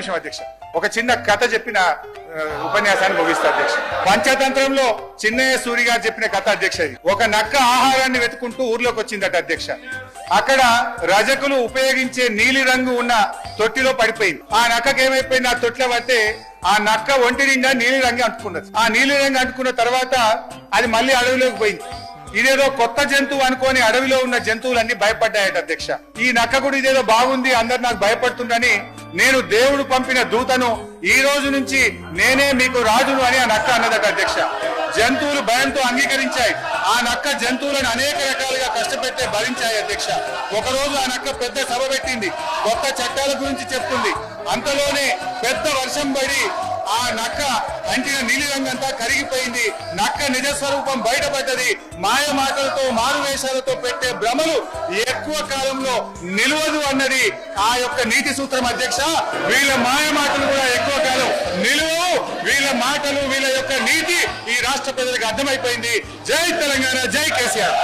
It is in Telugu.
నిమిషం అధ్యక్ష, ఒక చిన్న కథ చెప్పిన ఉపన్యాసాన్ని ముగిస్తా అధ్యక్ష. పంచతంత్రంలో చిన్నయ్య సూరి గారు చెప్పిన కథ అధ్యక్ష. ఇది ఒక నక్క ఆహారాన్ని వెతుకుంటూ ఊర్లోకి వచ్చిందట అధ్యక్ష. అక్కడ రజకులు ఉపయోగించే నీలి రంగు ఉన్న తొట్టిలో పడిపోయింది. ఆ నక్కకి ఏమైపోయింది, ఆ తొట్టిలో పడితే ఆ నక్క ఒంటి నిండా నీలి రంగు అంటుకున్నది. ఆ నీలి రంగు అంటుకున్న తర్వాత అది మళ్ళీ అడవిలోకి పోయింది. ఇదేదో కొత్త జంతువు అనుకోని అడవిలో ఉన్న జంతువులన్నీ భయపడ్డాయట అధ్యక్ష. ఈ నక్క కూడా ఇదేదో బాగుంది, అందరు నాకు భయపడుతుందని నేను దేవుడు పంపిన దూతను, ఈ రోజు నుంచి నేనే మీకు రాజును అని ఆ నక్క అన్నదట అధ్యక్ష. జంతువులు భయంతో అంగీకరించాయి. ఆ నక్క జంతువులను అనేక రకాలుగా కష్టపెట్టే భరించాయి అధ్యక్ష. ఒకరోజు ఆ నక్క పెద్ద సభ పెట్టింది, కొత్త చట్టాల గురించి చెప్తుంది. అంతలోనే పెద్ద వర్షం పడి ఆ నక్క అంటిన నీలి రంగంతా కరిగిపోయింది. నక్క నిజస్వరూపం బయటపడ్డది. మాయ మాటలతో మారువేషాలతో పెట్టే భ్రమలు ఎక్కువ కాలంలో నిలవదు అన్నది ఆ యొక్క నీతి సూత్రం అధ్యక్ష. వీళ్ళ మాయ మాటలు కూడా ఎక్కువ కాలం నిలువవు. వీళ్ళ మాటలు, వీళ్ళ యొక్క నీతి ఈ రాష్ట్ర ప్రజలకు అర్థమైపోయింది. జై తెలంగాణ, జై కేసీఆర్.